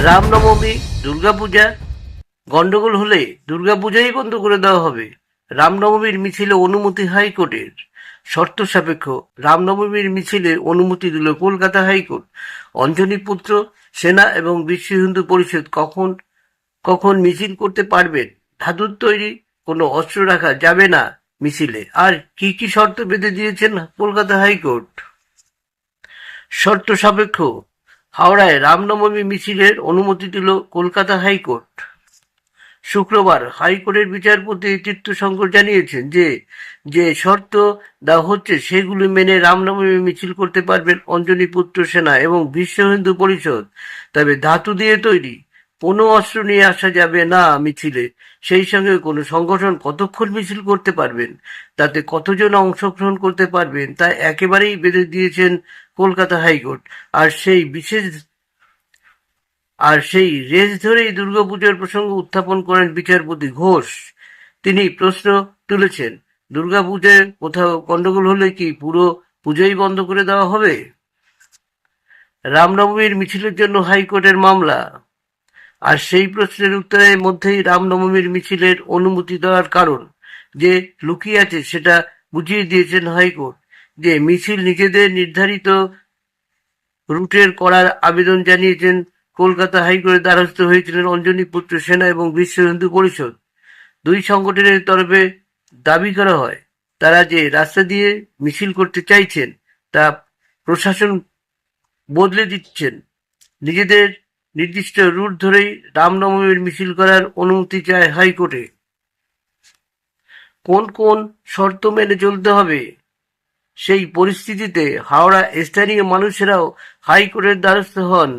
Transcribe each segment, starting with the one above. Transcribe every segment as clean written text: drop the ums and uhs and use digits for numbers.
রামনবমী, দুর্গাপূজা গন্ডগোল হলে দুর্গাপূজাই বন্ধ করে দেওয়া হবে। রামনবমীর মিছিলে অনুমতি হাইকোর্টের। শর্ত সাপেক্ষ রামনবমীর মিছিলে অনুমতি দিল কলকাতা হাইকোর্ট। অঞ্জনী পুত্র, সেনা এবং বিশ্ব হিন্দু পরিষদ কখন কখন মিছিল করতে পারবেন? ধাতুর তৈরি কোনো অস্ত্র রাখা যাবে না মিছিলে। আর কি কি শর্ত বেঁধে দিয়েছেন কলকাতা হাইকোর্ট? শর্ত সাপেক্ষ হাওড়ায় রামনবমী মিছিলের অনুমতি দিল কলকাতা হাইকোর্ট। শুক্রবার হাইকোর্টের বিচারপতি তীর্থশঙ্কর জানিয়েছেন যে যে শর্ত দেওয়া হচ্ছে সেগুলি মেনে রামনবমী মিছিল করতে পারবেন অঞ্জনী পুত্র সেনা এবং বিশ্ব হিন্দু পরিষদ। তবে ধাতু দিয়ে তৈরি কোনো অস্ত্র নিয়ে আসা যাবে না মিছিলে। সেই সঙ্গে কোনো সংগঠন কতক্ষণ মিছিল করতে পারবেন, তাতে কতজন অংশগ্রহণ করতে পারবেন তা একেবারেই বেঁধে দিয়েছেন কলকাতা হাইকোর্ট। আর সেই রেশ ধরেই দুর্গাপুজোর প্রসঙ্গ উত্থাপন করেন বিচারপতি ঘোষ। তিনি প্রশ্ন তুলেছেন, দুর্গাপূজায় কোথাও গন্ডগোল হলে কি পুরো পুজোই বন্ধ করে দেওয়া হবে? রামনবমীর মিছিলের জন্য হাইকোর্টের মামলা। আর সেই প্রশ্নের উত্তরের মধ্যেই রামনবমীর মিছিলের অনুমতি দেওয়ার কারণ যে লুকিয়ে আছে সেটা বুঝিয়ে দিয়েছেন হাইকোর্ট। যে মিছিল নিজেদের নির্ধারিত রুটের করার আবেদন জানিয়েছেন কলকাতা হাইকোর্টের দ্বারস্থ হয়েছিলেন অঞ্জনী পুত্র সেনা এবং বিশ্ব হিন্দু পরিষদ। দুই সংগঠনের তরফে দাবি করা হয়, তারা যে রাস্তা দিয়ে মিছিল করতে চাইছেন তা প্রশাসন বদলে দিচ্ছেন। নিজেদের নির্দিষ্ট রুট ধরেই রামনবমীর মিছিল করার অনুমতি চায় হাইকোর্টে। কোন কোন শর্ত মেনে চলতে হবে? সেই পরিস্থিতিতে হাওড়া স্থানীয় মানুষেরাও হাইকোর্টের দ্বারস্থ হন।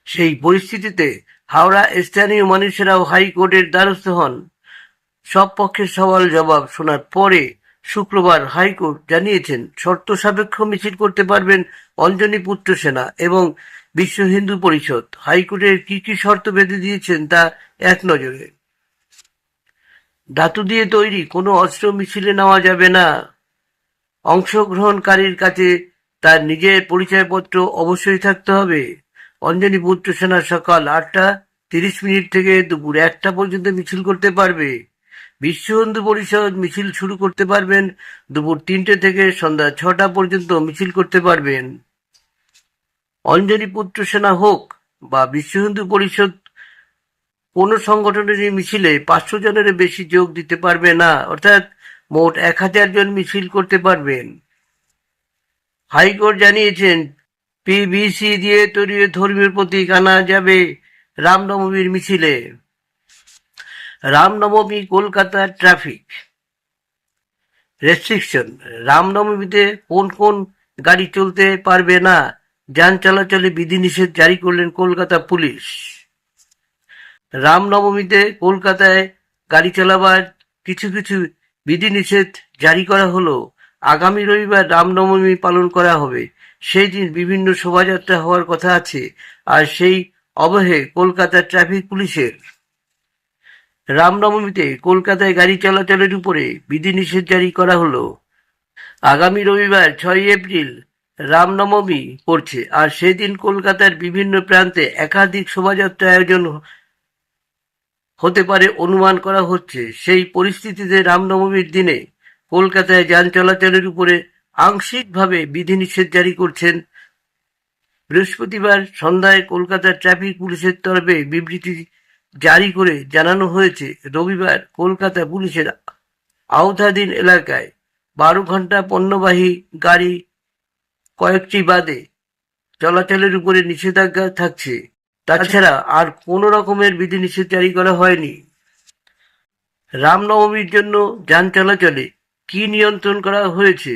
সেই পরিস্থিতিতে হাওড়া স্থানীয় মানুষেরাও হাইকোর্টের দ্বারস্থ হন। সব পক্ষের সওয়াল জবাব শোনার পরে শুক্রবার হাইকোর্ট জানিয়েছেন, শর্ত সাপেক্ষ মিছিল করতে পারবেন অঞ্জনী পুত্র সেনা এবং বিশ্ব হিন্দু পরিষদ। হাইকোর্টের কি কি শর্ত বেঁধে দিয়েছেন তা এক নজরে। ধাতু দিয়ে তৈরি কোনো অস্ত্র মিছিলে নেওয়া যাবে না। অংশগ্রহণকারীর কাছে তার নিজের পরিচয়পত্র অবশ্যই থাকতে হবে। অঞ্জনী পুত্র সেনা সকাল 8:30 থেকে দুপুর 1টা পর্যন্ত মিছিল করতে পারবে। বিশ্ব হিন্দু পরিষদ মিছিল শুরু করতে পারবেন দুপুর 3টে থেকে সন্ধ্যা 6টা পর্যন্ত মিছিল করতে পারবেন। অঞ্জনী পুত্র সেনা হোক বা বিশ্ব হিন্দু পরিষদ, কোনো সংগঠনের মিছিলে 500 জনের বেশি যোগ দিতে পারবে না, অর্থাৎ মোট 1000 জন মিছিল করতে পারবেন। হাইকোর্ট জানিয়েছেন, পিভিসি দিয়ে তৈরি ধর্মীয় প্রতীক আনা যাবে রামনবমীর মিছিলে। রামনবমী কলকাতার ট্রাফিক রেস্ট্রিকশন। রামনবমীতে কোন কোন গাড়ি চলতে পারবে না, যান চলাচলে বিধিনিষেধ জারি করলেন কলকাতা পুলিশ। রামনবমীতে কলকাতায় গাড়ি চালাবার কিছু কিছু বিধিনিষেধ জারি করা হলো। আগামী রবিবার রামনবমী পালন করা হবে। সেই দিন বিভিন্ন শোভাযাত্রা হওয়ার কথা আছে। আর সেই অবহে কলকাতা ট্রাফিক পুলিশের রামনবমীতে কলকাতায় গাড়ি চলাচলের উপরে বিধিনিষেধ জারি করা হলো। আগামী রবিবার 6 এপ্রিল রামনবমী পড়ছে, আর সেদিন কলকাতার বিভিন্ন প্রান্তে একাধিক শোভাযাত্রা আয়োজন হতে পারে অনুমান করা হচ্ছে। সেই পরিস্থিতিতে রামনবমীর দিনে কলকাতায় যান চলাচলের উপরে আংশিকভাবে বিধিনিষেধ জারি করছেন। বৃহস্পতিবার সন্ধ্যায় কলকাতা ট্রাফিক পুলিশের তরফে বিবৃতি জারি করে জানানো হয়েছে, রবিবার কলকাতা পুলিশের আওতাধীন এলাকায় 12 ঘন্টা পণ্যবাহী গাড়ি কয়েকটি বাদে চলাচলের উপরে নিষেধাজ্ঞা থাকছে। তাছাড়া আর কোনো রকমের বিধিনিষেধ জারি করা হয়নি। রামনবমীর জন্য যান চলাচলে কি নিয়ন্ত্রণ করা হয়েছে?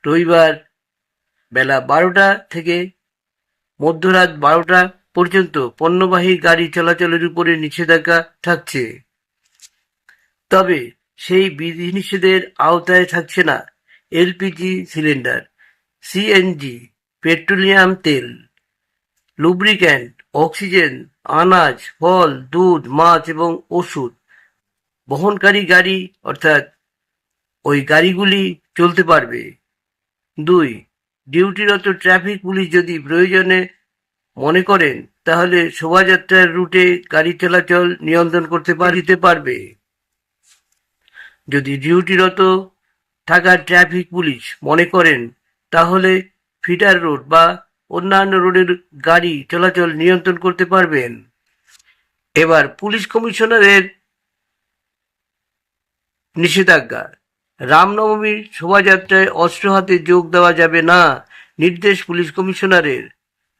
রবিবার বেলা 12টা থেকে মধ্যরাত 12টা পর্যন্ত পণ্যবাহী গাড়ি চলাচলের উপরে নিষেধাজ্ঞা থাকছে। তবে সেই বিধিনিষেধের আওতায় থাকছে না এলপিজি সিলিন্ডার, সিএনজি, পেট্রোলিয়াম তেল, লুব্রিক্যান্ট, অক্সিজেন, আনাজ, ফল, দুধ, মাছ এবং ওষুধ বহনকারী গাড়ি, অর্থাৎ ওই গাড়িগুলি চলতে পারবে। 2. ডিউটিরত ট্রাফিক পুলিশ যদি প্রয়োজনে মনে করেন তাহলে শোভাযাত্রার রুটে গাড়ি চলাচল নিয়ন্ত্রণ করতে দিতে পারবে। যদি ডিউটিরত থাকা ট্রাফিক পুলিশ মনে করেন তাহলে ফিডার রোড বা অন্যান্য রোডের গাড়ি চলাচল নিয়ন্ত্রণ করতে পারবেন। এবার পুলিশ কমিশনারের নিষেধাজ্ঞা। রামনবমীর শোভাযাত্রায় অস্ত্র হাতে যোগ দেওয়া যাবে না, নির্দেশ পুলিশ কমিশনারের।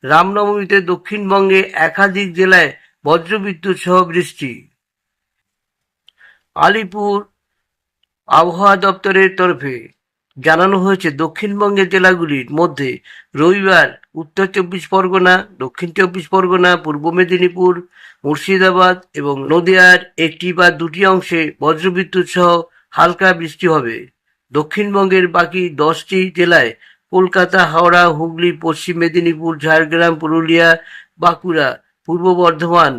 রামনবমীতে দক্ষিণবঙ্গে একাধিক জেলায় বজ্রবিদ্যুৎ সহ বৃষ্টি। আলিপুর আবহাওয়া দপ্তরের তরফে জানানো হয়েছে, দক্ষিণবঙ্গের জেলাগুলির মধ্যে রবিবার উত্তর চব্বিশ পরগনা, দক্ষিণ চব্বিশ পরগনা, পূর্ব মেদিনীপুর, মুর্শিদাবাদ এবং নদিয়ার একটি বা দুটি অংশে বজ্রবিদ্যুৎ সহ হালকা বৃষ্টি হবে। দক্ষিণবঙ্গের বাকি 10টি জেলায় কলকাতা, হাওড়া, হুগলি, পশ্চিম মেদিনীপুর, ঝাড়গ্রাম, পুরুলিয়া, বাঁকুড়া, পূর্ব বর্ধমান,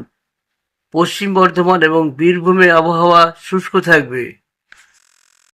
পশ্চিম বর্ধমান এবং বীরভূমে আবহাওয়া শুষ্ক থাকবে।